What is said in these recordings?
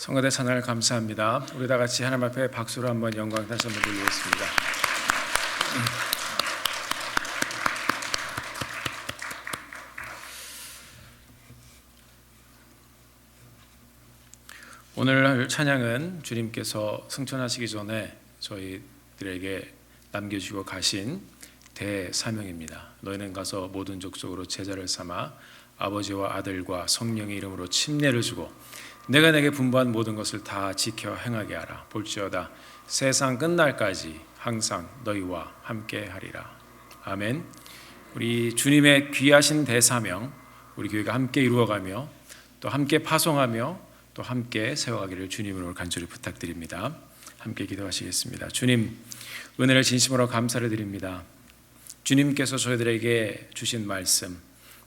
성가대 찬양을 감사합니다. 우리 다 같이 하나님 앞에 박수로 한번 영광 다시 한번 돌리겠습니다. 오늘 찬양은 주님께서 승천하시기 전에 저희들에게 남겨주고 가신 대사명입니다. 너희는 가서 모든 족속으로 제자를 삼아 아버지와 아들과 성령의 이름으로 침례를 주고 내가 내게 분부한 모든 것을 다 지켜 행하게 하라. 볼지어다 세상 끝날까지 항상 너희와 함께 하리라. 아멘. 우리 주님의 귀하신 대사명, 우리 교회가 함께 이루어가며 또 함께 파송하며 또 함께 세워가기를 주님으로 간절히 부탁드립니다. 함께 기도하시겠습니다. 주님, 은혜를 진심으로 감사를 드립니다. 주님께서 저희들에게 주신 말씀,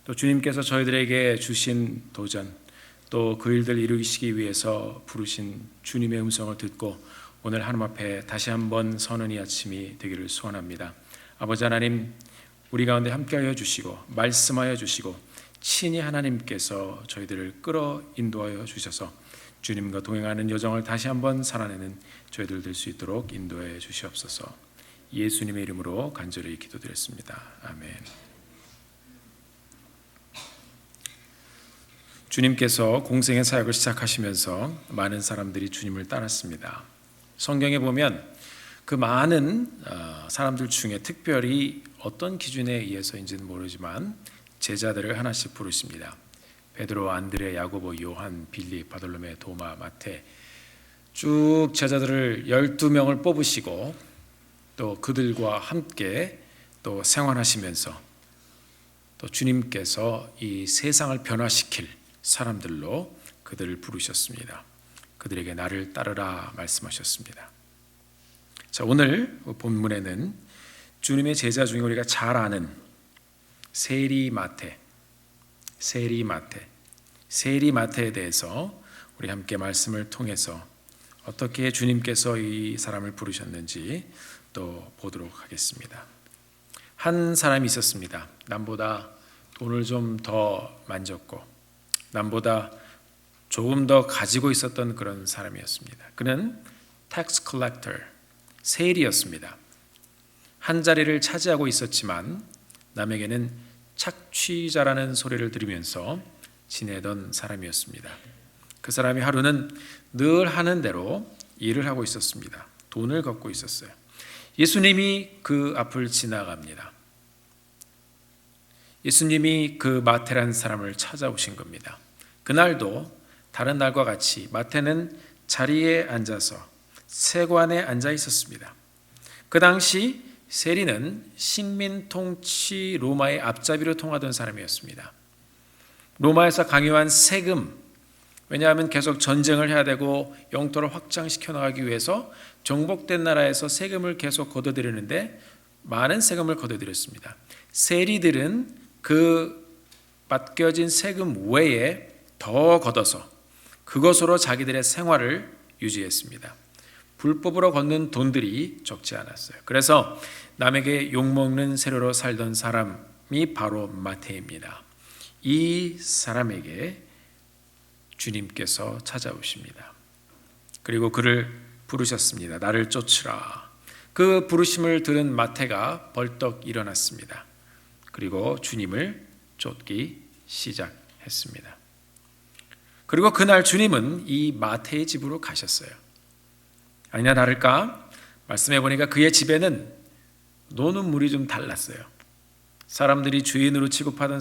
또 주님께서 저희들에게 주신 도전, 또 그 일들 이루시기 위해서 부르신 주님의 음성을 듣고 오늘 하나님 앞에 다시 한번 서는 이 아침이 되기를 소원합니다. 아버지 하나님, 우리 가운데 함께하여 주시고 말씀하여 주시고 친히 하나님께서 저희들을 끌어 인도하여 주셔서 주님과 동행하는 여정을 다시 한번 살아내는 저희들 될 수 있도록 인도해 주시옵소서. 예수님의 이름으로 간절히 기도드렸습니다. 아멘. 주님께서 공생의 사역을 시작하시면서 많은 사람들이 주님을 따랐습니다. 성경에 보면 그 많은 사람들 중에 특별히 어떤 기준에 의해서인지는 모르지만 제자들을 하나씩 부르십니다. 베드로, 안드레, 야고보, 요한, 빌립, 바돌로메, 도마, 마태 쭉 제자들을 12명을 뽑으시고 또 그들과 함께 또 생활하시면서 또 주님께서 이 세상을 변화시킬 사람들로 그들을 부르셨습니다. 그들에게 나를 따르라 말씀하셨습니다. 자, 오늘 본문에는 주님의 제자 중에 우리가 잘 아는 세리마태에 대해서 우리 함께 말씀을 통해서 어떻게 주님께서 이 사람을 부르셨는지 또 보도록 하겠습니다. 한 사람이 있었습니다. 남보다 돈을 좀 더 만졌고 남보다 조금 더 가지고 있었던 그런 사람이었습니다. 그는 tax collector, 세리였습니다. 한 자리를 차지하고 있었지만 남에게는 착취자라는 소리를 들으면서 지내던 사람이었습니다. 그 사람이 하루는 늘 하는 대로 일을 하고 있었습니다. 돈을 걷고 있었어요. 예수님이 그 앞을 지나갑니다. 예수님이 그 마태라는 사람을 찾아오신 겁니다. 그날도 다른 날과 같이 마태는 자리에 앉아서 세관에 앉아 있었습니다. 그 당시 세리는 식민 통치 로마의 앞잡이로 통하던 사람이었습니다. 로마에서 강요한 세금, 왜냐하면 계속 전쟁을 해야 되고 영토를 확장시켜 나가기 위해서 정복된 나라에서 세금을 계속 걷어들이는데 많은 세금을 걷어들였습니다. 세리들은 그 맡겨진 세금 외에 더 걷어서 그것으로 자기들의 생활을 유지했습니다. 불법으로 걷는 돈들이 적지 않았어요. 그래서 남에게 욕먹는 세로로 살던 사람이 바로 마태입니다. 이 사람에게 주님께서 찾아오십니다. 그리고 그를 부르셨습니다. 나를 쫓으라. 그 부르심을 들은 마태가 벌떡 일어났습니다. 그리고 주님을 쫓기 시작했습니다. 그리고 그날 주님은 이 마태의 집으로 가셨어요. 아니나 다를까 말씀해 보니까 그의 집에는 노는 물이 좀 달랐어요. 사람들이 죄인으로 취급하던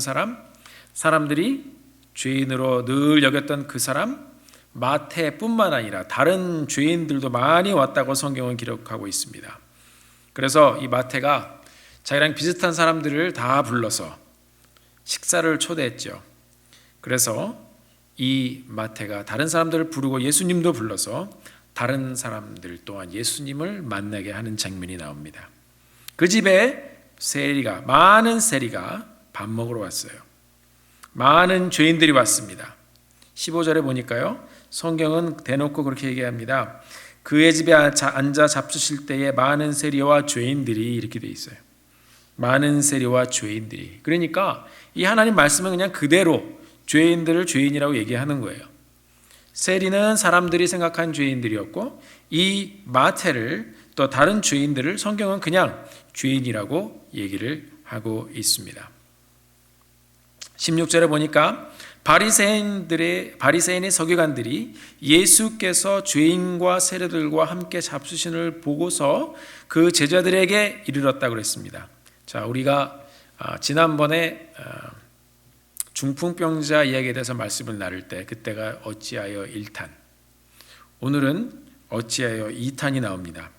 사람들이 죄인으로 늘 여겼던 그 사람 마태뿐만 아니라 다른 죄인들도 많이 왔다고 성경은 기록하고 있습니다. 그래서 이 마태가 자기랑 비슷한 사람들을 다 불러서 식사를 초대했죠. 그래서 이 마태가 다른 사람들을 부르고 예수님도 불러서 다른 사람들 또한 예수님을 만나게 하는 장면이 나옵니다. 그 집에 많은 세리가 밥 먹으러 왔어요. 많은 죄인들이 왔습니다. 15절에 보니까요, 성경은 대놓고 그렇게 얘기합니다. 그의 집에 앉아 잡수실 때에 많은 세리와 죄인들이 이렇게 돼 있어요. 많은 세리와 죄인들이. 그러니까 이 하나님 말씀은 그냥 그대로 죄인들을 죄인이라고 얘기하는 거예요. 세리는 사람들이 생각한 죄인들이었고 이 마태를 또 다른 죄인들을 성경은 그냥 죄인이라고 얘기를 하고 있습니다. 16절에 보니까 바리새인의 서기관들이 예수께서 죄인과 세리들과 함께 잡수신을 보고서 그 제자들에게 이르렀다고 그랬습니다. 자, 우리가 지난번에 중풍병자 이야기에 대해서 말씀을 나눌 때 그때가 어찌하여 1탄, 오늘은 어찌하여 2탄이 나옵니다.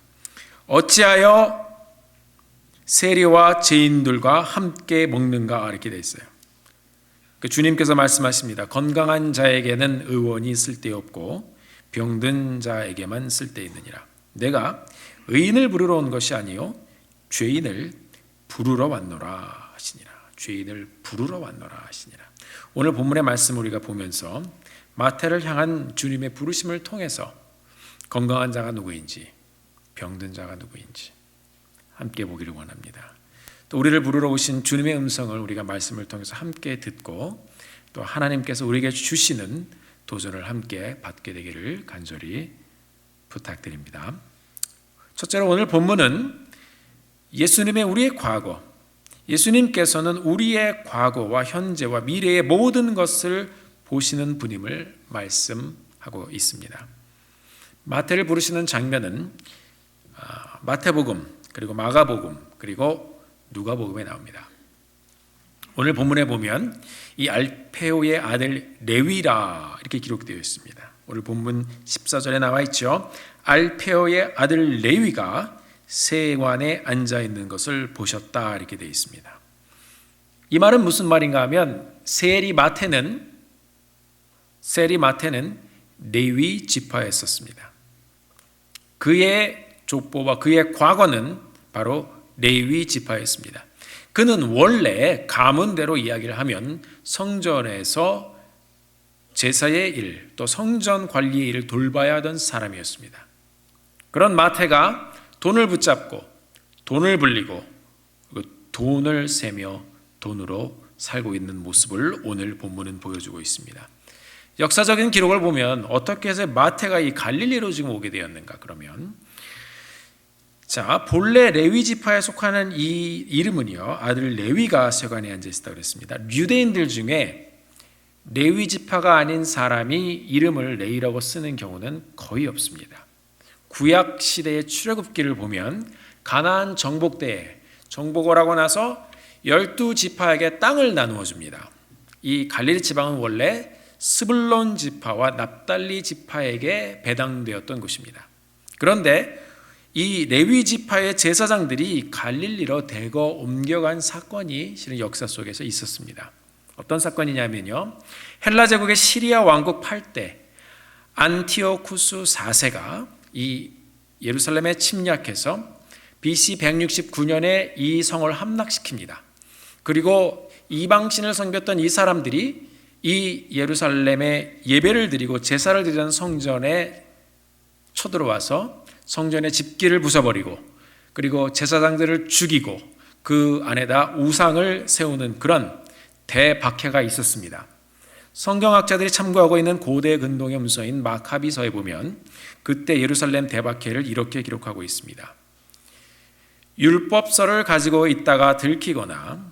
어찌하여 세리와 죄인들과 함께 먹는가 이렇게 되어 있어요. 주님께서 말씀하십니다. 건강한 자에게는 의원이 쓸데없고 병든 자에게만 쓸데있느니라. 내가 의인을 부르러 온 것이 아니요 죄인을 부르러 왔노라 하시니라. 죄인을 부르러 왔노라 하시니라. 오늘 본문의 말씀 우리가 보면서 마태를 향한 주님의 부르심을 통해서 건강한 자가 누구인지 병든 자가 누구인지 함께 보기를 원합니다. 또 우리를 부르러 오신 주님의 음성을 우리가 말씀을 통해서 함께 듣고 또 하나님께서 우리에게 주시는 도전을 함께 받게 되기를 간절히 부탁드립니다. 첫째로 오늘 본문은 예수님의 우리의 과거, 예수님께서는 우리의 과거와 현재와 미래의 모든 것을 보시는 분임을 말씀하고 있습니다. 마태를 부르시는 장면은 마태복음 그리고 마가복음 그리고 누가복음에 나옵니다. 오늘 본문에 보면 이 알페오의 아들 레위라 이렇게 기록되어 있습니다. 오늘 본문 14절에 나와 있죠. 알페오의 아들 레위가 세관에 앉아 있는 것을 보셨다 이렇게 되어 있습니다. 이 말은 무슨 말인가 하면 세리 마태는 레위 지파에 있었습니다. 그의 족보와 그의 과거는 바로 레위 지파였습니다. 그는 원래 가문대로 이야기를 하면 성전에서 제사의 일, 또 성전 관리의 일을 돌봐야 하던 사람이었습니다. 그런 마태가 돈을 붙잡고 돈을 불리고 돈을 세며 돈으로 살고 있는 모습을 오늘 본문은 보여주고 있습니다. 역사적인 기록을 보면 어떻게 해서 마태가 이 갈릴리로 지금 오게 되었는가 그러면 자, 본래 레위 지파에 속하는 이 이름은요, 아들 레위가 세관에 앉아 있었다고 그랬습니다. 유대인들 중에 레위 지파가 아닌 사람이 이름을 레위라고 쓰는 경우는 거의 없습니다. 구약 시대의 출애굽기를 보면 가나안 정복 때에 정복을 하고 나서 12지파에게 땅을 나누어 줍니다. 이 갈릴리 지방은 원래 스불론 지파와 납달리 지파에게 배당되었던 곳입니다. 그런데 이 레위 지파의 제사장들이 갈릴리로 대거 옮겨간 사건이 실은 역사 속에서 있었습니다. 어떤 사건이냐면요, 헬라 제국의 시리아 왕국 8대 안티오쿠스 4세가 이 예루살렘에 침략해서 BC 169년에 이 성을 함락시킵니다. 그리고 이방신을 섬겼던 이 사람들이 이 예루살렘에 예배를 드리고 제사를 드리던 성전에 쳐들어와서 성전의 집기를 부숴버리고 그리고 제사장들을 죽이고 그 안에다 우상을 세우는 그런 대박해가 있었습니다. 성경학자들이 참고하고 있는 고대 근동의 문서인 마카비서에 보면 그때 예루살렘 대박해를 이렇게 기록하고 있습니다. 율법서를 가지고 있다가 들키거나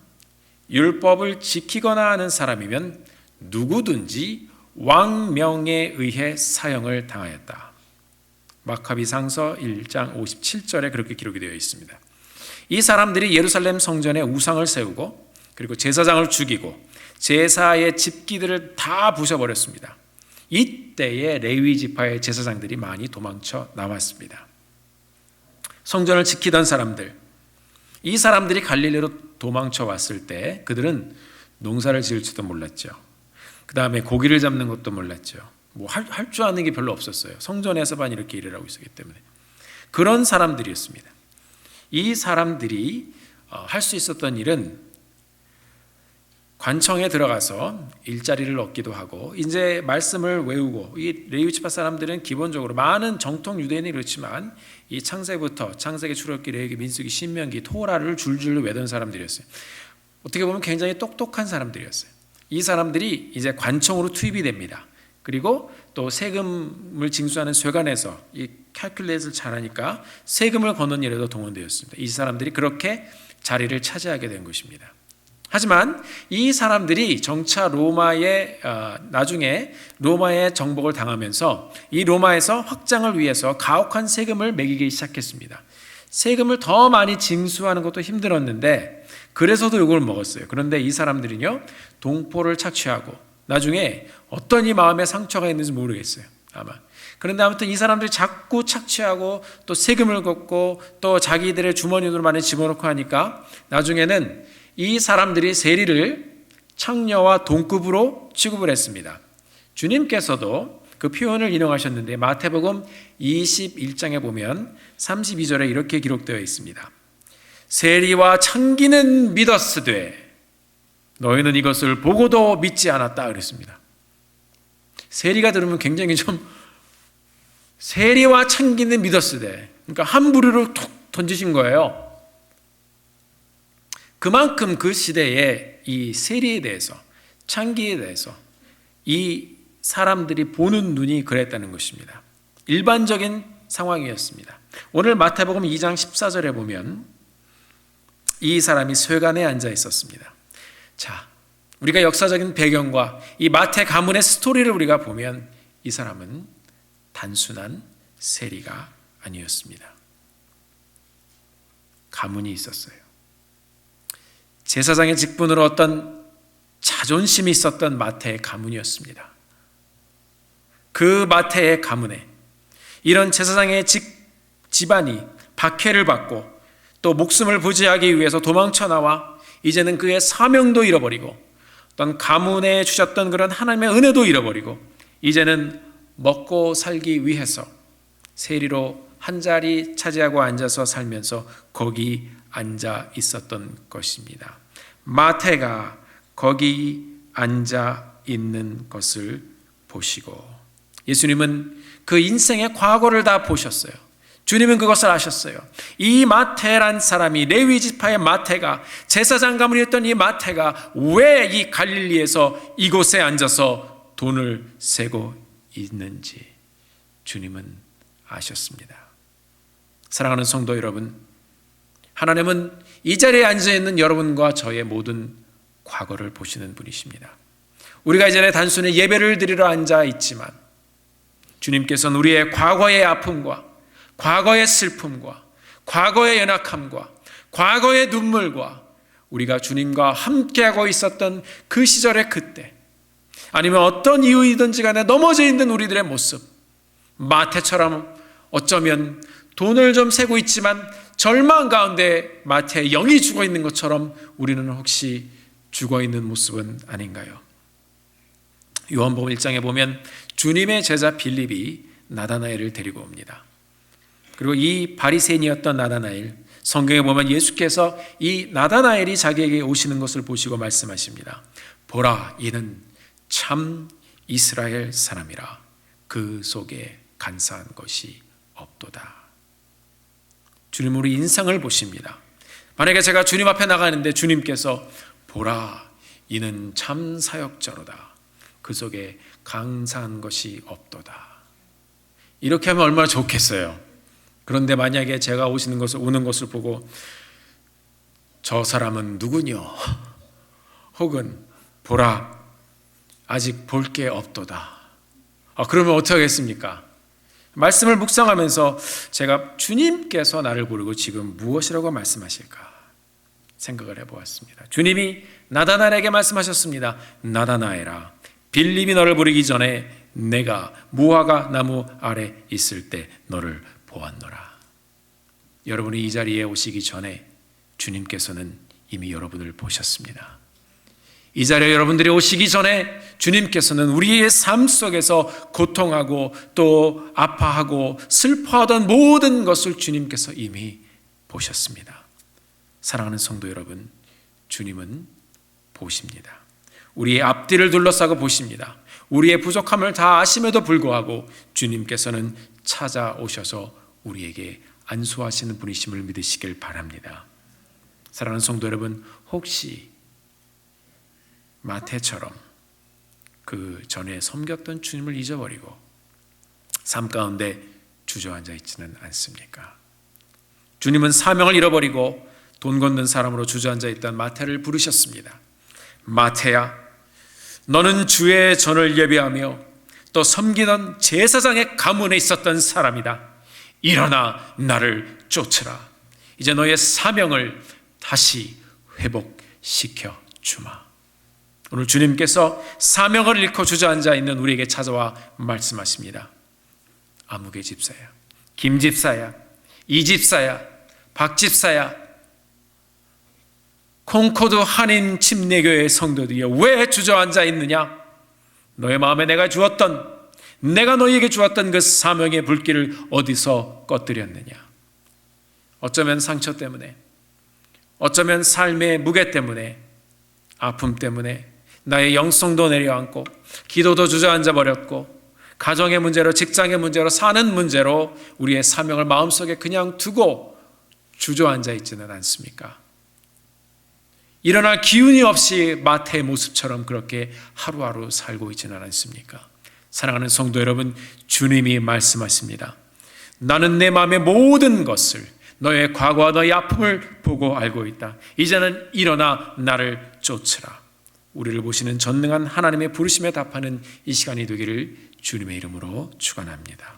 율법을 지키거나 하는 사람이면 누구든지 왕명에 의해 사형을 당하였다. 마카비상서 1장 57절에 그렇게 기록이 되어 있습니다. 이 사람들이 예루살렘 성전에 우상을 세우고 그리고 제사장을 죽이고 제사의 집기들을 다 부숴버렸습니다. 이때에 레위 지파의 제사장들이 많이 도망쳐 나왔습니다. 성전을 지키던 사람들, 이 사람들이 갈릴리로 도망쳐 왔을 때 그들은 농사를 지을지도 몰랐죠. 그 다음에 고기를 잡는 것도 몰랐죠. 뭐 할 줄 아는 게 별로 없었어요. 성전에서만 이렇게 일을 하고 있었기 때문에. 그런 사람들이었습니다. 이 사람들이 할 수 있었던 일은 관청에 들어가서 일자리를 얻기도 하고 이제 말씀을 외우고 이 레위 지파 사람들은 기본적으로 많은 정통 유대인이 그렇지만 이 창세부터 창세기, 출애굽기, 레위기, 민수기, 신명기, 토라를 줄줄로 외던 사람들이었어요. 어떻게 보면 굉장히 똑똑한 사람들이었어요. 이 사람들이 이제 관청으로 투입이 됩니다. 그리고 또 세금을 징수하는 쇠관에서 이 캘큘레이트를 잘하니까 세금을 거는 일에도 동원되었습니다. 이 사람들이 그렇게 자리를 차지하게 된 것입니다. 하지만 이 사람들이 정차 나중에 로마의 정복을 당하면서 이 로마에서 확장을 위해서 가혹한 세금을 매기기 시작했습니다. 세금을 더 많이 징수하는 것도 힘들었는데 그래서도 이걸 먹었어요. 그런데 이 사람들은요, 동포를 착취하고 나중에 어떤 마음에 상처가 있는지 모르겠어요, 아마. 그런데 아무튼 이 사람들이 자꾸 착취하고 또 세금을 걷고 또 자기들의 주머니로 많이 집어넣고 하니까 나중에는 이 사람들이 세리를 창녀와 동급으로 취급을 했습니다. 주님께서도 그 표현을 인용하셨는데 마태복음 21장에 보면 32절에 이렇게 기록되어 있습니다. 세리와 창기는 믿었으되 너희는 이것을 보고도 믿지 않았다 그랬습니다. 세리가 들으면 굉장히 좀, 세리와 창기는 믿었으되, 그러니까 한 부류로 툭 던지신 거예요. 그만큼 그 시대에 이 세리에 대해서, 창기에 대해서 이 사람들이 보는 눈이 그랬다는 것입니다. 일반적인 상황이었습니다. 오늘 마태복음 2장 14절에 보면 이 사람이 쇠관에 앉아 있었습니다. 자, 우리가 역사적인 배경과 이 마태 가문의 스토리를 우리가 보면 이 사람은 단순한 세리가 아니었습니다. 가문이 있었어요. 제사장의 직분으로 어떤 자존심이 있었던 마태의 가문이었습니다. 그 마태의 가문에 이런 제사장의 집안이 박해를 받고 또 목숨을 부지하기 위해서 도망쳐 나와 이제는 그의 사명도 잃어버리고 어떤 가문에 주셨던 그런 하나님의 은혜도 잃어버리고 이제는 먹고 살기 위해서 세리로 한 자리 차지하고 앉아서 살면서 거기 앉아 있었던 것입니다. 마태가 거기 앉아 있는 것을 보시고 예수님은 그 인생의 과거를 다 보셨어요. 주님은 그것을 아셨어요. 이 마태란 사람이, 레위 지파의 마태가, 제사장 가문이었던 이 마태가 왜 이 갈릴리에서 이곳에 앉아서 돈을 세고 있는지 주님은 아셨습니다. 사랑하는 성도 여러분, 하나님은 이 자리에 앉아있는 여러분과 저의 모든 과거를 보시는 분이십니다. 우리가 이전에 단순히 예배를 드리러 앉아있지만 주님께서는 우리의 과거의 아픔과 과거의 슬픔과 과거의 연약함과 과거의 눈물과 우리가 주님과 함께하고 있었던 그 시절의 그때, 아니면 어떤 이유이든지 간에 넘어져 있는 우리들의 모습, 마태처럼 어쩌면 돈을 좀 세고 있지만 절망 가운데 마태의 영이 죽어 있는 것처럼 우리는 혹시 죽어 있는 모습은 아닌가요? 요한복음 1장에 보면 주님의 제자 빌립이 나다나엘을 데리고 옵니다. 그리고 이 바리새인이었던 나다나엘, 성경에 보면 예수께서 이 나다나엘이 자기에게 오시는 것을 보시고 말씀하십니다. 보라, 이는 참 이스라엘 사람이라 그 속에 간사한 것이 없도다. 주님 우리 인상을 보십니다. 만약에 제가 주님 앞에 나가는데 주님께서 보라, 이는 참 사역자로다. 그 속에 간사한 것이 없도다. 이렇게 하면 얼마나 좋겠어요. 그런데 만약에 제가 오는 것을 보고 저 사람은 누구뇨? 혹은 보라, 아직 볼 게 없도다. 그러면 어떻게 하겠습니까? 말씀을 묵상하면서 제가 주님께서 나를 부르고 지금 무엇이라고 말씀하실까 생각을 해보았습니다. 주님이 나다나엘에게 말씀하셨습니다. 나다나엘아, 빌립이 너를 부르기 전에 내가 무화과 나무 아래 있을 때 너를 보았노라. 여러분이 이 자리에 오시기 전에 주님께서는 이미 여러분을 보셨습니다. 이 자리에 여러분들이 오시기 전에 주님께서는 우리의 삶 속에서 고통하고 또 아파하고 슬퍼하던 모든 것을 주님께서 이미 보셨습니다. 사랑하는 성도 여러분, 주님은 보십니다. 우리의 앞뒤를 둘러싸고 보십니다. 우리의 부족함을 다 아심에도 불구하고 주님께서는 찾아오셔서 우리에게 안수하시는 분이심을 믿으시길 바랍니다. 사랑하는 성도 여러분, 혹시 마태처럼 그 전에 섬겼던 주님을 잊어버리고 삶 가운데 주저앉아 있지는 않습니까? 주님은 사명을 잃어버리고 돈 걷는 사람으로 주저앉아 있던 마태를 부르셨습니다. 마태야, 너는 주의 전을 예배하며 또 섬기던 제사장의 가문에 있었던 사람이다. 일어나 나를 쫓으라. 이제 너의 사명을 다시 회복시켜 주마. 오늘 주님께서 사명을 잃고 주저앉아 있는 우리에게 찾아와 말씀하십니다. 아무개 집사야, 김 집사야, 이 집사야, 박 집사야, 콩코드 한인 침례교회 성도들이여, 왜 주저앉아 있느냐? 너의 마음에 내가 너희에게 주었던 그 사명의 불길을 어디서 꺼뜨렸느냐? 어쩌면 상처 때문에, 어쩌면 삶의 무게 때문에, 아픔 때문에 나의 영성도 내려앉고 기도도 주저앉아 버렸고 가정의 문제로, 직장의 문제로, 사는 문제로 우리의 사명을 마음속에 그냥 두고 주저앉아 있지는 않습니까? 일어날 기운이 없이 마태의 모습처럼 그렇게 하루하루 살고 있지는 않습니까? 사랑하는 성도 여러분, 주님이 말씀하십니다. 나는 내 마음의 모든 것을, 너의 과거와 너의 아픔을 보고 알고 있다. 이제는 일어나 나를 쫓으라. 우리를 보시는 전능한 하나님의 부르심에 답하는 이 시간이 되기를 주님의 이름으로 축원합니다.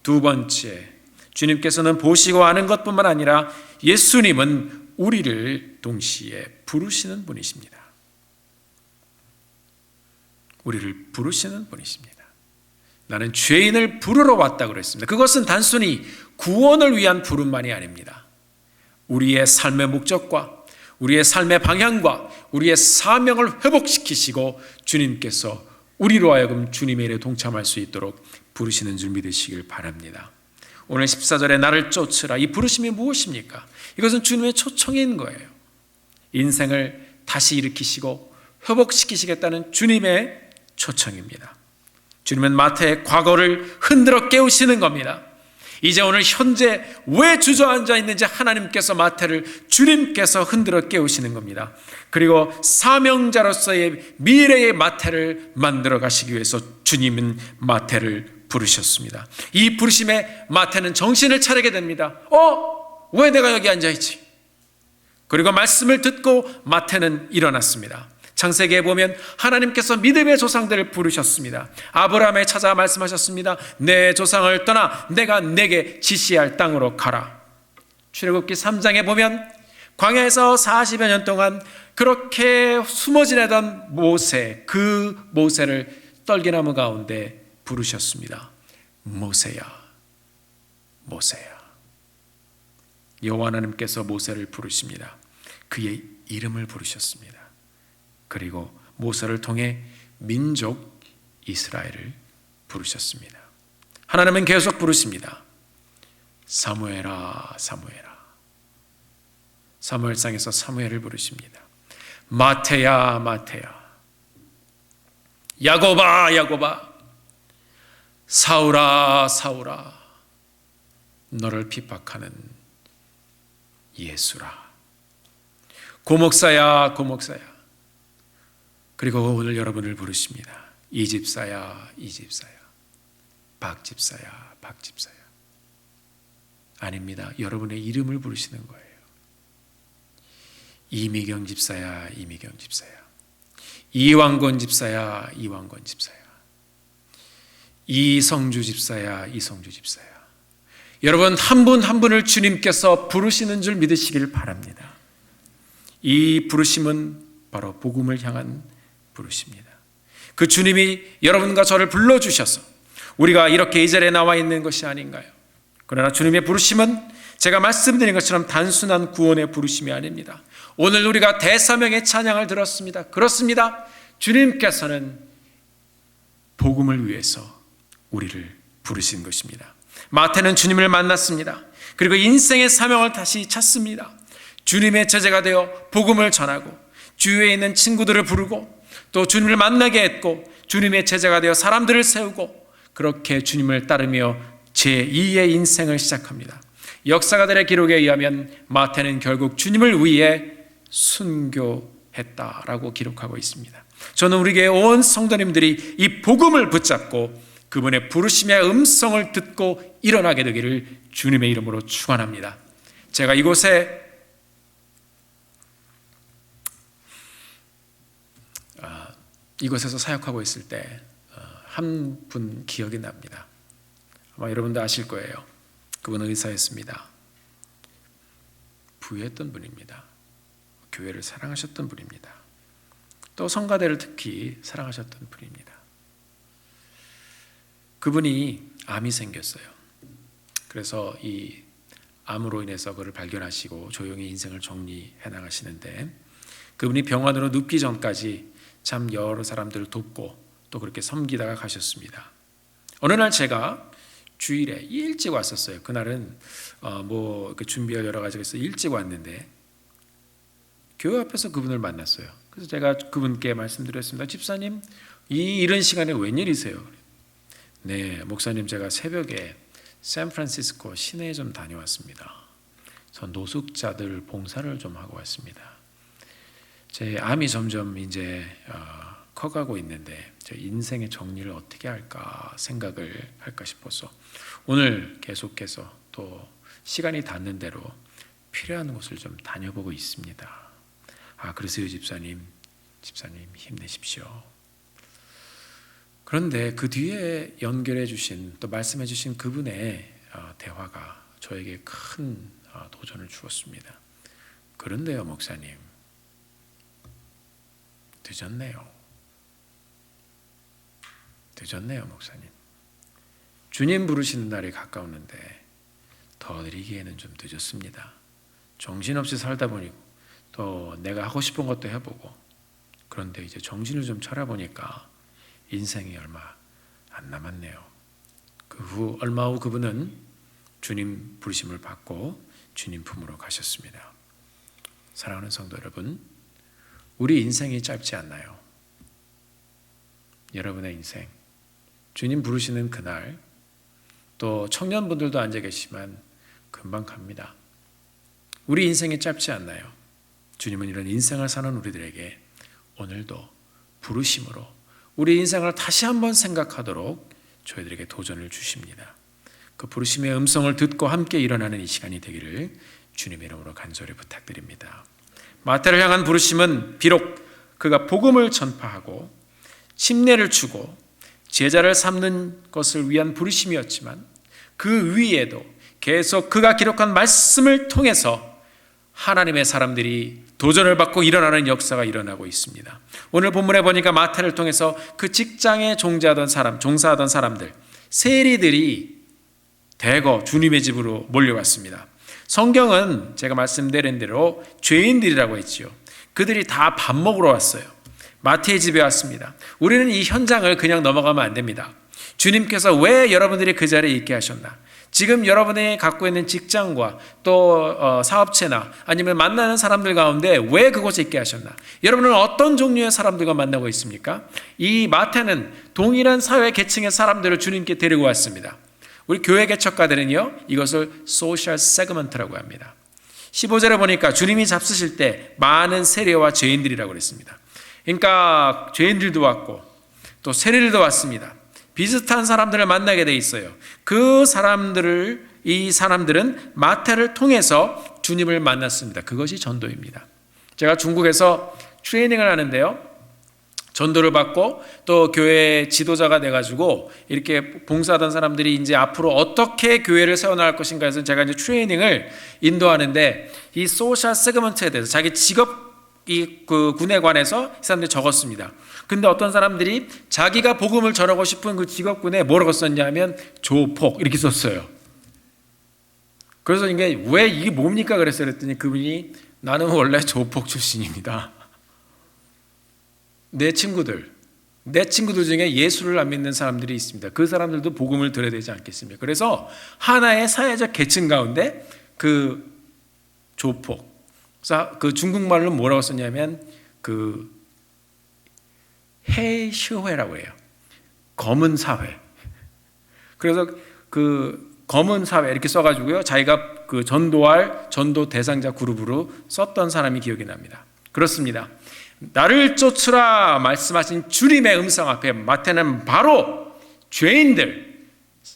두 번째, 주님께서는 보시고 아는 것뿐만 아니라 예수님은 우리를 동시에 부르시는 분이십니다. 우리를 부르시는 분이십니다. 나는 죄인을 부르러 왔다고 그랬습니다. 그것은 단순히 구원을 위한 부름만이 아닙니다. 우리의 삶의 목적과 우리의 삶의 방향과 우리의 사명을 회복시키시고 주님께서 우리로 하여금 주님의 일에 동참할 수 있도록 부르시는 줄 믿으시길 바랍니다. 오늘 14절에 나를 쫓으라, 이 부르심이 무엇입니까? 이것은 주님의 초청인 거예요. 인생을 다시 일으키시고 회복시키시겠다는 주님의 초청입니다. 주님은 마태의 과거를 흔들어 깨우시는 겁니다. 이제 오늘 현재 왜 주저앉아 있는지 하나님께서 마태를 주님께서 흔들어 깨우시는 겁니다. 그리고 사명자로서의 미래의 마태를 만들어 가시기 위해서 주님은 마태를 부르셨습니다. 이 부르심에 마태는 정신을 차리게 됩니다. 왜 내가 여기 앉아있지? 그리고 말씀을 듣고 마태는 일어났습니다. 창세기에 보면 하나님께서 믿음의 조상들을 부르셨습니다. 아브라함에 찾아 말씀하셨습니다. 내 조상을 떠나 내가 내게 지시할 땅으로 가라. 출애굽기 3장에 보면 광야에서 40여 년 동안 그렇게 숨어 지내던 모세, 그 모세를 떨기나무 가운데 부르셨습니다. 모세야, 모세야. 여호와 하나님께서 모세를 부르십니다. 그의 이름을 부르셨습니다. 그리고 모세를 통해 민족 이스라엘을 부르셨습니다. 하나님은 계속 부르십니다. 사무엘아, 사무엘아. 사무엘상에서 사무엘을 부르십니다. 마태야, 마태야. 야고바, 야고바. 사울아, 사울아. 너를 핍박하는 예수라. 고목사야, 고목사야. 그리고 오늘 여러분을 부르십니다. 이 집사야, 이 집사야. 박 집사야, 박 집사야. 아닙니다. 여러분의 이름을 부르시는 거예요. 이미경 집사야, 이미경 집사야. 이왕권 집사야, 이왕권 집사야. 이성주 집사야, 이성주 집사야. 여러분 한 분 한 분을 주님께서 부르시는 줄 믿으시길 바랍니다. 이 부르심은 바로 복음을 향한 부르십니다. 그 주님이 여러분과 저를 불러주셔서 우리가 이렇게 이 자리에 나와 있는 것이 아닌가요? 그러나 주님의 부르심은 제가 말씀드린 것처럼 단순한 구원의 부르심이 아닙니다. 오늘 우리가 대사명의 찬양을 들었습니다. 그렇습니다. 주님께서는 복음을 위해서 우리를 부르신 것입니다. 마태는 주님을 만났습니다. 그리고 인생의 사명을 다시 찾습니다. 주님의 제자가 되어 복음을 전하고 주위에 있는 친구들을 부르고 또 주님을 만나게 했고 주님의 제자가 되어 사람들을 세우고 그렇게 주님을 따르며 제2의 인생을 시작합니다. 역사가들의 기록에 의하면 마태는 결국 주님을 위해 순교했다라고 기록하고 있습니다. 저는 우리 교회 온 성도님들이 이 복음을 붙잡고 그분의 부르심의 음성을 듣고 일어나게 되기를 주님의 이름으로 축원합니다. 제가 이곳에 이곳에서 사역하고 있을 때 한 분 기억이 납니다. 아마 여러분도 아실 거예요. 그분은 의사였습니다. 부유했던 분입니다. 교회를 사랑하셨던 분입니다. 또 성가대를 특히 사랑하셨던 분입니다. 그분이 암이 생겼어요. 그래서 이 암으로 인해서 그를 발견하시고 조용히 인생을 정리해 나가시는데, 그분이 병원으로 눕기 전까지 참 여러 사람들을 돕고 또 그렇게 섬기다가 가셨습니다. 어느 날 제가 주일에 일찍 왔었어요. 그날은 준비할 여러 가지가 있어서 일찍 왔는데 교회 앞에서 그분을 만났어요. 그래서 제가 그분께 말씀드렸습니다. 집사님, 이 이른 시간에 웬일이세요? 네, 목사님, 제가 새벽에 샌프란시스코 시내에 좀 다녀왔습니다. 저 노숙자들 봉사를 좀 하고 왔습니다. 제 암이 점점 이제 커가고 있는데 제 인생의 정리를 어떻게 할까 생각을 할까 싶어서 오늘 계속해서 또 시간이 닿는 대로 필요한 곳을 좀 다녀보고 있습니다. 그러세요, 집사님 힘내십시오. 그런데 그 뒤에 연결해 주신, 또 말씀해 주신 그분의 대화가 저에게 큰 도전을 주었습니다. 그런데요, 목사님, 늦었네요, 목사님. 주님 부르시는 날이 가까웠는데 더 드리기에는 좀 늦었습니다. 정신없이 살다 보니 또 내가 하고 싶은 것도 해보고, 그런데 이제 정신을 좀 차려보니까 인생이 얼마 안 남았네요. 얼마 후 그분은 주님 부르심을 받고 주님 품으로 가셨습니다. 사랑하는 성도 여러분, 우리 인생이 짧지 않나요? 여러분의 인생, 주님 부르시는 그날, 또 청년분들도 앉아 계시지만 금방 갑니다. 우리 인생이 짧지 않나요? 주님은 이런 인생을 사는 우리들에게 오늘도 부르심으로 우리 인생을 다시 한번 생각하도록 저희들에게 도전을 주십니다. 그 부르심의 음성을 듣고 함께 일어나는 이 시간이 되기를 주님의 이름으로 간절히 부탁드립니다. 마태를 향한 부르심은 비록 그가 복음을 전파하고 침례를 주고 제자를 삼는 것을 위한 부르심이었지만, 그 위에도 계속 그가 기록한 말씀을 통해서 하나님의 사람들이 도전을 받고 일어나는 역사가 일어나고 있습니다. 오늘 본문에 보니까 마태를 통해서 그 직장에 종사하던 사람들, 세리들이 대거 주님의 집으로 몰려왔습니다. 성경은 제가 말씀드린 대로 죄인들이라고 했지요. 그들이 다 밥 먹으러 왔어요. 마태의 집에 왔습니다. 우리는 이 현장을 그냥 넘어가면 안 됩니다. 주님께서 왜 여러분들이 그 자리에 있게 하셨나? 지금 여러분이 갖고 있는 직장과 또 사업체나 아니면 만나는 사람들 가운데 왜 그곳에 있게 하셨나? 여러분은 어떤 종류의 사람들과 만나고 있습니까? 이 마태는 동일한 사회 계층의 사람들을 주님께 데리고 왔습니다. 우리 교회 개척가들은요, 이것을 소셜 세그먼트라고 합니다. 15절에 보니까 주님이 잡수실 때 많은 세리와 죄인들이라고 그랬습니다. 그러니까 죄인들도 왔고 또 세리들도 왔습니다. 비슷한 사람들을 만나게 돼 있어요. 이 사람들은 마태를 통해서 주님을 만났습니다. 그것이 전도입니다. 제가 중국에서 트레이닝을 하는데요, 전도를 받고 또 교회 지도자가 돼가지고 이렇게 봉사하던 사람들이 이제 앞으로 어떻게 교회를 세워나갈 것인가 해서 제가 이제 트레이닝을 인도하는데, 이 소셜 세그먼트에 대해서 자기 직업 그 군에 관해서 이 사람들이 적었습니다. 근데 어떤 사람들이 자기가 복음을 전하고 싶은 그 직업군에 뭐라고 썼냐면 조폭 이렇게 썼어요. 그래서 이게 왜 이게 뭡니까 그랬어요. 그랬더니 그분이 나는 원래 조폭 출신입니다. 내 친구들 중에 예수를 안 믿는 사람들이 있습니다. 그 사람들도 복음을 들어야 되지 않겠습니까? 그래서 하나의 사회적 계층 가운데 그 조폭, 그 중국말로 뭐라고 썼냐면 그 해시회라고 해요. 검은 사회. 그래서 그 검은 사회 이렇게 써가지고요, 자기가 그 전도 대상자 그룹으로 썼던 사람이 기억이 납니다. 그렇습니다. 나를 쫓으라 말씀하신 주님의 음성 앞에 마태는 바로 죄인들,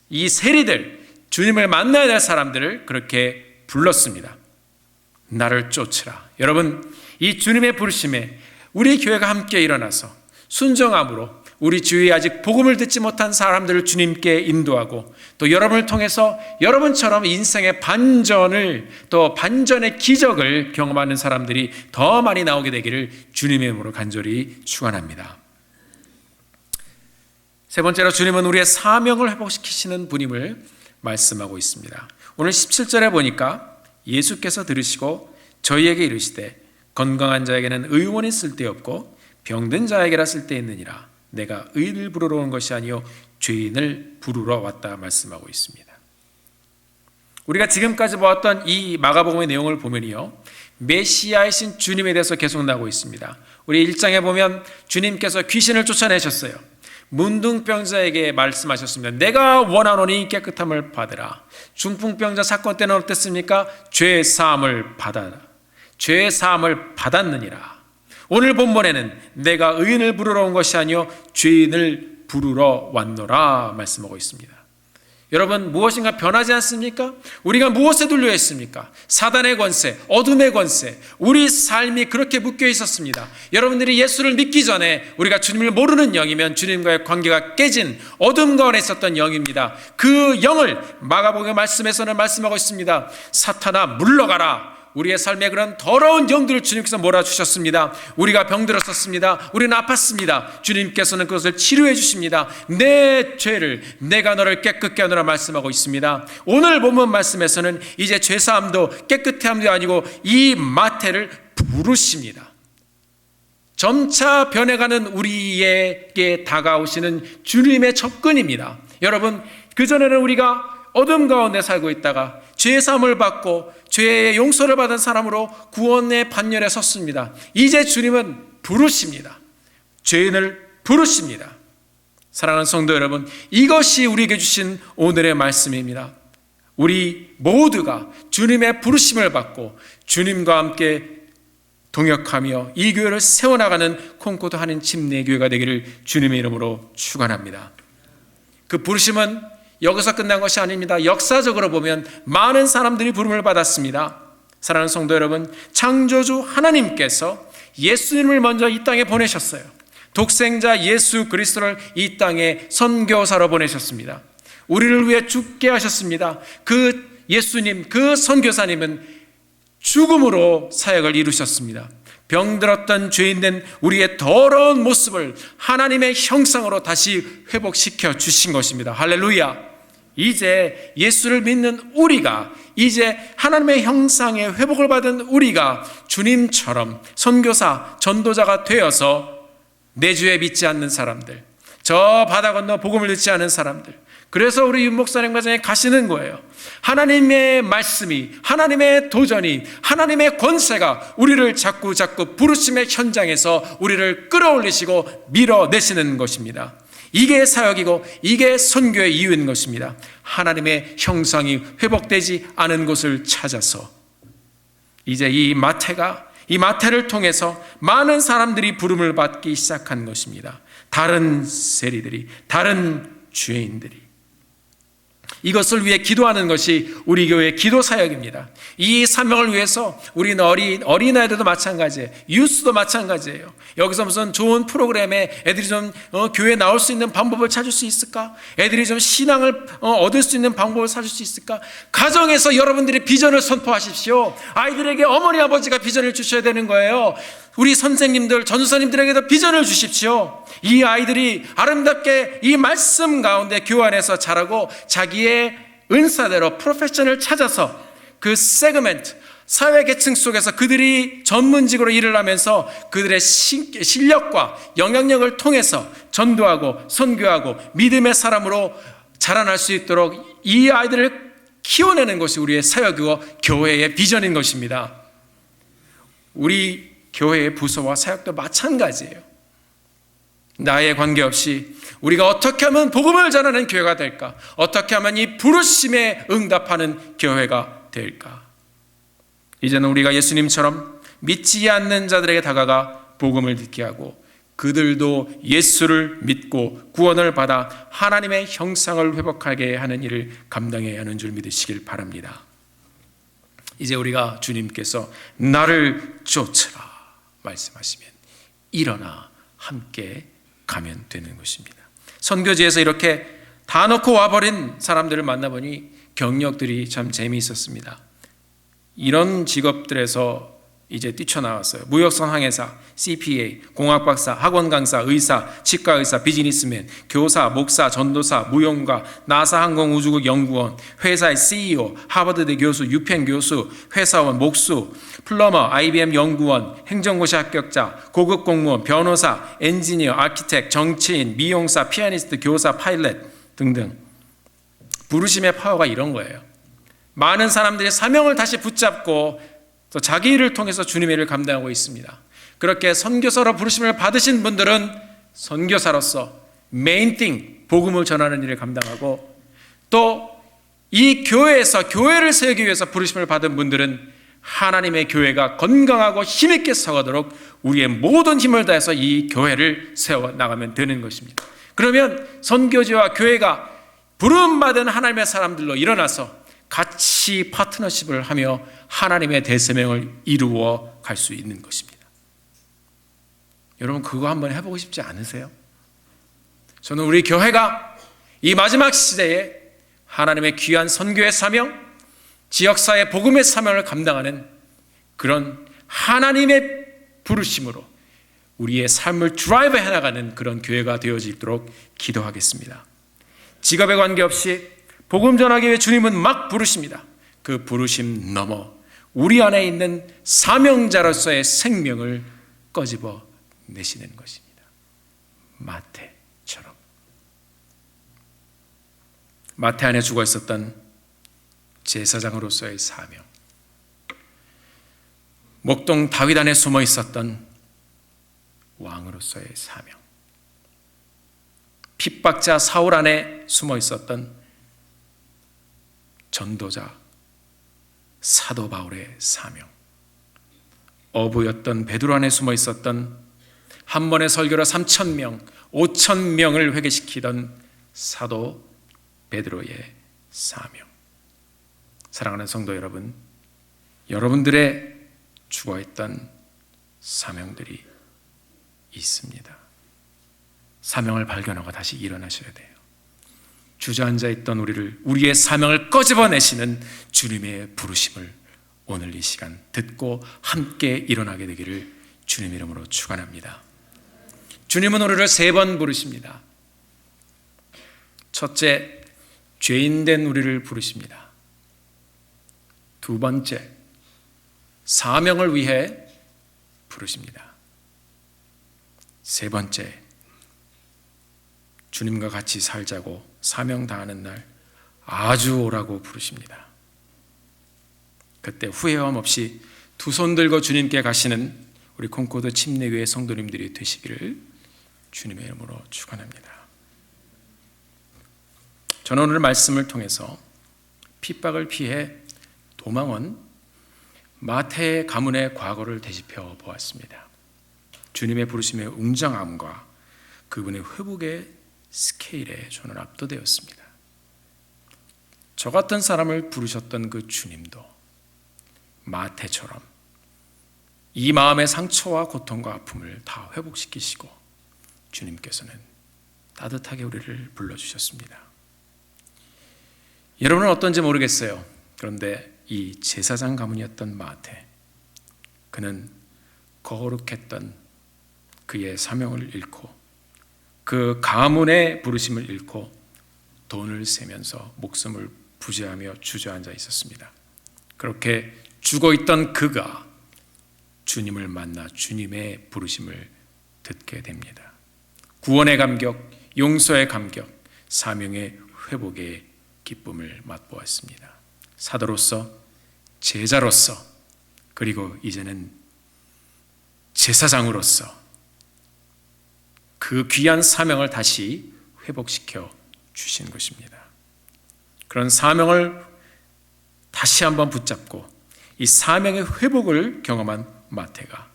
이 세리들, 주님을 만나야 될 사람들을 그렇게 불렀습니다. 나를 쫓으라. 여러분, 이 주님의 부르심에 우리 교회가 함께 일어나서 순종함으로 우리 주위에 아직 복음을 듣지 못한 사람들을 주님께 인도하고 또 여러분을 통해서 여러분처럼 인생의 반전을 또 반전의 기적을 경험하는 사람들이 더 많이 나오게 되기를 주님의 이름으로 간절히 축원합니다. 세 번째로 주님은 우리의 사명을 회복시키시는 분임을 말씀하고 있습니다. 오늘 17절에 보니까 예수께서 들으시고 저희에게 이르시되 건강한 자에게는 의원이 쓸데없고 병든 자에게라 쓸데있느니라. 내가 의인을 부르러 온 것이 아니요 죄인을 부르러 왔다 말씀하고 있습니다. 우리가 지금까지 보았던 이 마가복음의 내용을 보면요, 메시아이신 주님에 대해서 계속 나오고 있습니다. 우리 1장에 보면 주님께서 귀신을 쫓아내셨어요. 문둥병자에게 말씀하셨습니다. 내가 원하노니 깨끗함을 받으라. 중풍병자 사건 때는 어땠습니까? 죄 사함을 받아라. 죄 사함을 받았느니라. 오늘 본문에는 내가 의인을 부르러 온 것이 아니요 죄인을 부르러 왔노라 말씀하고 있습니다. 여러분, 무엇인가 변하지 않습니까? 우리가 무엇에 눌려 있습니까? 사단의 권세, 어둠의 권세, 우리 삶이 그렇게 묶여 있었습니다. 여러분들이 예수를 믿기 전에 우리가 주님을 모르는 영이면 주님과의 관계가 깨진 어둠 가운데 있었던 영입니다. 그 영을 마가복음의 말씀에서는 말씀하고 있습니다. 사탄아 물러가라. 우리의 삶에 그런 더러운 영들을 주님께서 몰아주셨습니다. 우리가 병들었었습니다. 우리는 아팠습니다. 주님께서는 그것을 치료해 주십니다. 내 죄를 내가 너를 깨끗게 하노라 말씀하고 있습니다. 오늘 본문 말씀에서는 이제 죄사함도 깨끗함도 아니고 이 마태를 부르십니다. 점차 변해가는 우리에게 다가오시는 주님의 접근입니다. 여러분, 그전에는 우리가 어둠 가운데 살고 있다가 죄의 사함을 받고 죄의 용서를 받은 사람으로 구원의 반열에 섰습니다. 이제 주님은 부르십니다. 죄인을 부르십니다. 사랑하는 성도 여러분, 이것이 우리에게 주신 오늘의 말씀입니다. 우리 모두가 주님의 부르심을 받고 주님과 함께 동역하며 이 교회를 세워나가는 콩코드 한인 침례교회가 되기를 주님의 이름으로 축원합니다. 그 부르심은 여기서 끝난 것이 아닙니다. 역사적으로 보면 많은 사람들이 부름을 받았습니다. 사랑하는 성도 여러분, 창조주 하나님께서 예수님을 먼저 이 땅에 보내셨어요. 독생자 예수 그리스도를 이 땅에 선교사로 보내셨습니다. 우리를 위해 죽게 하셨습니다. 그 예수님, 그 선교사님은 죽음으로 사역을 이루셨습니다. 병들었던 죄인된 우리의 더러운 모습을 하나님의 형상으로 다시 회복시켜 주신 것입니다. 할렐루야. 이제 예수를 믿는 우리가, 이제 하나님의 형상의 회복을 받은 우리가 주님처럼 선교사, 전도자가 되어서 내주에 믿지 않는 사람들, 저 바다 건너 복음을 듣지 않은 사람들, 그래서 우리 윤 목사님 과정에 가시는 거예요. 하나님의 말씀이, 하나님의 도전이, 하나님의 권세가 우리를 자꾸 부르심의 현장에서 우리를 끌어올리시고 밀어내시는 것입니다. 이게 사역이고 이게 선교의 이유인 것입니다. 하나님의 형상이 회복되지 않은 곳을 찾아서 이제 이 마태를 통해서 많은 사람들이 부름을 받기 시작한 것입니다. 다른 세리들이, 다른 죄인들이. 이것을 위해 기도하는 것이 우리 교회의 기도 사역입니다. 이 사명을 위해서 우리는 어린아이들도 마찬가지예요. 유스도 마찬가지예요. 여기서 무슨 좋은 프로그램에 애들이 좀 교회에 나올 수 있는 방법을 찾을 수 있을까? 애들이 좀 신앙을 얻을 수 있는 방법을 찾을 수 있을까? 가정에서 여러분들이 비전을 선포하십시오. 아이들에게 어머니 아버지가 비전을 주셔야 되는 거예요. 우리 선생님들, 전도사님들에게도 비전을 주십시오. 이 아이들이 아름답게 이 말씀 가운데 교환해서 자라고 자기의 은사대로 프로페셔널을 찾아서 그 세그멘트, 사회계층 속에서 그들이 전문직으로 일을 하면서 그들의 실력과 영향력을 통해서 전도하고 선교하고 믿음의 사람으로 자라날 수 있도록 이 아이들을 키워내는 것이 우리의 사역이고 교회의 비전인 것입니다. 우리 교회의 부서와 사역도 마찬가지예요. 나에 관계없이 우리가 어떻게 하면 복음을 전하는 교회가 될까? 어떻게 하면 이 부르심에 응답하는 교회가 될까? 이제는 우리가 예수님처럼 믿지 않는 자들에게 다가가 복음을 듣게 하고 그들도 예수를 믿고 구원을 받아 하나님의 형상을 회복하게 하는 일을 감당해야 하는 줄 믿으시길 바랍니다. 이제 우리가 주님께서 나를 쫓으라 말씀하시면 일어나 함께 가면 되는 것입니다. 선교지에서 이렇게 다 놓고 와버린 사람들을 만나보니 경력들이 참 재미있었습니다. 이런 직업들에서 이제 뛰쳐나왔어요. 무역선 항해사, CPA, 공학박사, 학원 강사, 의사, 치과 의사, 비즈니스맨, 교사, 목사, 전도사, 무용가, 나사 항공우주국 연구원, 회사의 CEO, 하버드대 교수, 유펜 교수, 회사원, 목수, 플러머, IBM 연구원, 행정고시 합격자, 고급 공무원, 변호사, 엔지니어, 아키텍트, 정치인, 미용사, 피아니스트, 교사, 파일럿 등등. 부르심의 파워가 이런 거예요. 많은 사람들이 사명을 다시 붙잡고 또 자기 일을 통해서 주님의 일을 감당하고 있습니다. 그렇게 선교사로 부르심을 받으신 분들은 선교사로서 메인띵 복음을 전하는 일을 감당하고 또 이 교회에서 교회를 세우기 위해서 부르심을 받은 분들은 하나님의 교회가 건강하고 힘있게 서가도록 우리의 모든 힘을 다해서 이 교회를 세워나가면 되는 것입니다. 그러면 선교지와 교회가 부름받은 하나님의 사람들로 일어나서 같이 파트너십을 하며 하나님의 대사명을 이루어 갈 수 있는 것입니다. 여러분 그거 한번 해보고 싶지 않으세요? 저는 우리 교회가 이 마지막 시대에 하나님의 귀한 선교의 사명, 지역사회 복음의 사명을 감당하는 그런 하나님의 부르심으로 우리의 삶을 드라이브 해나가는 그런 교회가 되어지도록 기도하겠습니다. 직업에 관계없이 복음 전하기 위해 주님은 막 부르십니다. 그 부르심 넘어 우리 안에 있는 사명자로서의 생명을 꺼집어 내시는 것입니다. 마태처럼. 마태 안에 죽어 있었던 제사장으로서의 사명, 목동 다윗 안에 숨어 있었던 왕으로서의 사명, 핍박자 사울 안에 숨어 있었던 전도자 사도 바울의 사명, 어부였던 베드로 안에 숨어 있었던 한 번의 설교로 3,000명, 5,000명을 회개시키던 사도 베드로의 사명. 사랑하는 성도 여러분, 여러분들의 죽어있던 사명들이 있습니다. 사명을 발견하고 다시 일어나셔야 돼요. 주저앉아 있던 우리의 사명을 꺼집어내시는 주님의 부르심을 오늘 이 시간 듣고 함께 일어나게 되기를 주님 이름으로 축원합니다. 주님은 우리를 3번 부르십니다. 첫째, 죄인된 우리를 부르십니다. 2번째, 사명을 위해 부르십니다. 3번째, 주님과 같이 살자고 사명 다하는 날 아주 오라고 부르십니다. 그때 후회함 없이 두 손 들고 주님께 가시는 우리 콩코드 침례교회 성도님들이 되시기를 주님의 이름으로 축원합니다. 저는 오늘 말씀을 통해서 핍박을 피해 도망온 마태의 가문의 과거를 되짚어 보았습니다. 주님의 부르심의 웅장함과 그분의 회복의 스케일에 저는 압도되었습니다. 저 같은 사람을 부르셨던 그 주님도 마태처럼 이 마음의 상처와 고통과 아픔을 다 회복시키시고 주님께서는 따뜻하게 우리를 불러주셨습니다. 여러분은 어떤지 모르겠어요. 그런데 이 제사장 가문이었던 마태, 그는 거룩했던 그의 사명을 잃고 그 가문의 부르심을 잃고 돈을 세면서 목숨을 부재하며 주저앉아 있었습니다. 그렇게 죽어있던 그가 주님을 만나 주님의 부르심을 듣게 됩니다. 구원의 감격, 용서의 감격, 사명의 회복의 기쁨을 맛보았습니다. 사도로서, 제자로서, 그리고 이제는 제사장으로서 그 귀한 사명을 다시 회복시켜 주신 것입니다. 그런 사명을 다시 한번 붙잡고 이 사명의 회복을 경험한 마태가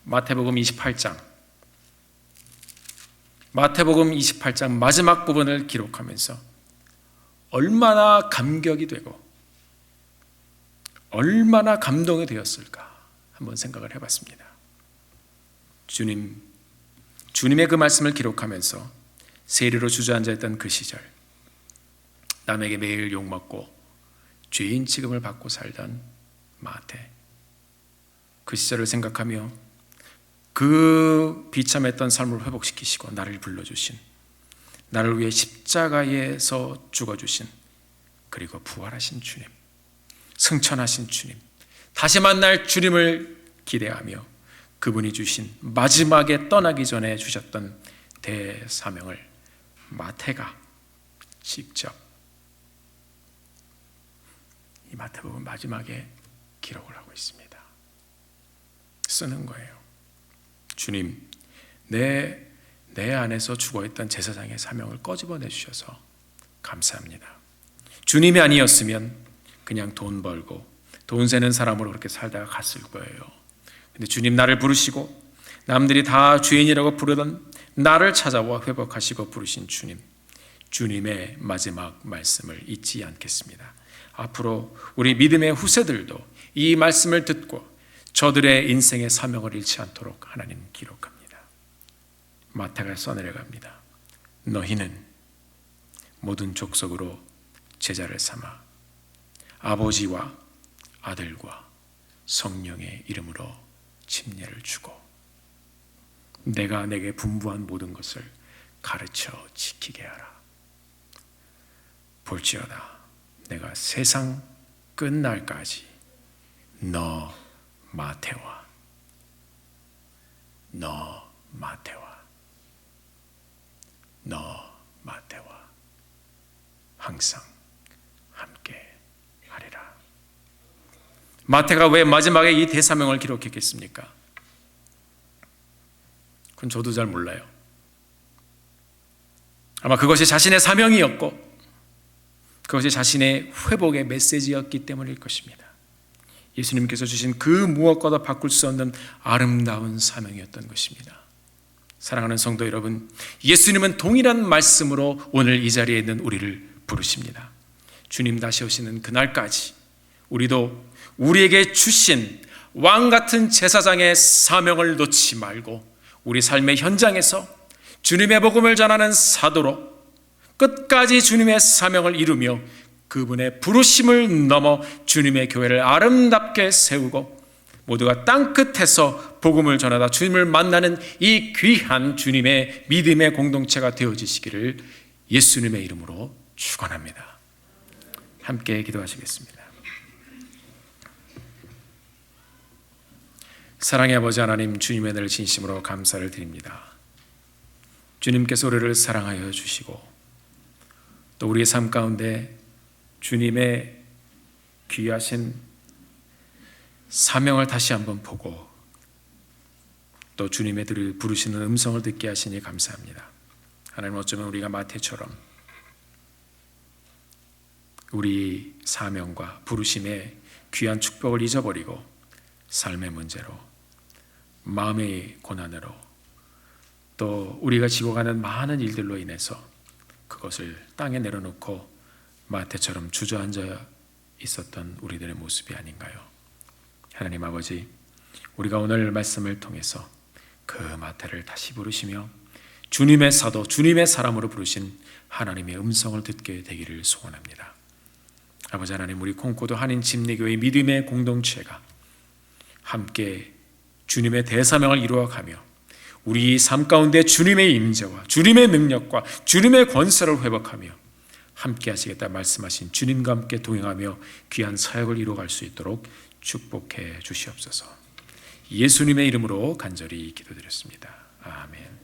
마태복음 28장 마지막 부분을 기록하면서 얼마나 감격이 되고 얼마나 감동이 되었을까 한번 생각을 해봤습니다. 주님의 그 말씀을 기록하면서 세리로 주저앉아 있던 그 시절, 남에게 매일 욕먹고 죄인 취급을 받고 살던 마태, 그 시절을 생각하며 그 비참했던 삶을 회복시키시고 나를 불러주신, 나를 위해 십자가에서 죽어주신, 그리고 부활하신 주님, 승천하신 주님, 다시 만날 주님을 기대하며 그분이 주신 마지막에 떠나기 전에 주셨던 대사명을 마태가 직접 이 마태복음 마지막에 기록을 하고 있습니다. 쓰는 거예요. 주님, 내 안에서 죽어있던 제사장의 사명을 꺼집어내 주셔서 감사합니다. 주님이 아니었으면 그냥 돈 벌고 돈 세는 사람으로 그렇게 살다가 갔을 거예요. 근데 주님 나를 부르시고 남들이 다 죄인이라고 부르던 나를 찾아와 회복하시고 부르신 주님의 마지막 말씀을 잊지 않겠습니다. 앞으로 우리 믿음의 후세들도 이 말씀을 듣고 저들의 인생의 사명을 잃지 않도록 하나님 기록합니다. 마태가 써내려갑니다. 너희는 모든 족속으로 제자를 삼아 아버지와 아들과 성령의 이름으로 침례를 주고 내가 내게 분부한 모든 것을 가르쳐 지키게 하라. 볼지어다 내가 세상 끝날까지 너 마태와 항상 함께 하리라. 마태가 왜 마지막에 이 대사명을 기록했겠습니까? 그건 저도 잘 몰라요. 아마 그것이 자신의 사명이었고 그것이 자신의 회복의 메시지였기 때문일 것입니다. 예수님께서 주신 그 무엇과도 바꿀 수 없는 아름다운 사명이었던 것입니다. 사랑하는 성도 여러분, 예수님은 동일한 말씀으로 오늘 이 자리에 있는 우리를 부르십니다. 주님 다시 오시는 그날까지 우리도 우리에게 주신 왕같은 제사장의 사명을 놓지 말고 우리 삶의 현장에서 주님의 복음을 전하는 사도로 끝까지 주님의 사명을 이루며 그분의 부르심을 넘어 주님의 교회를 아름답게 세우고 모두가 땅끝에서 복음을 전하다 주님을 만나는 이 귀한 주님의 믿음의 공동체가 되어지시기를 예수님의 이름으로 축원합니다. 함께 기도하시겠습니다. 사랑의 아버지 하나님, 주님의 은혜를 진심으로 감사를 드립니다. 주님께서 우리를 사랑하여 주시고 또 우리의 삶 가운데 주님의 귀하신 사명을 다시 한번 보고 또 주님의 부르시는 음성을 듣게 하시니 감사합니다. 하나님, 어쩌면 우리가 마태처럼 우리 사명과 부르심의 귀한 축복을 잊어버리고 삶의 문제로, 마음의 고난으로, 또 우리가 지고 가는 많은 일들로 인해서 그것을 땅에 내려놓고 마태처럼 주저앉아 있었던 우리들의 모습이 아닌가요? 하나님 아버지, 우리가 오늘 말씀을 통해서 그 마태를 다시 부르시며 주님의 사도, 주님의 사람으로 부르신 하나님의 음성을 듣게 되기를 소원합니다. 아버지 하나님, 우리 콩코도 한인 침례교회 믿음의 공동체가 함께 주님의 대사명을 이루어가며 우리 삶 가운데 주님의 임재와 주님의 능력과 주님의 권세를 회복하며 함께 하시겠다 말씀하신 주님과 함께 동행하며 귀한 사역을 이루어갈 수 있도록 축복해 주시옵소서. 예수님의 이름으로 간절히 기도드렸습니다. 아멘.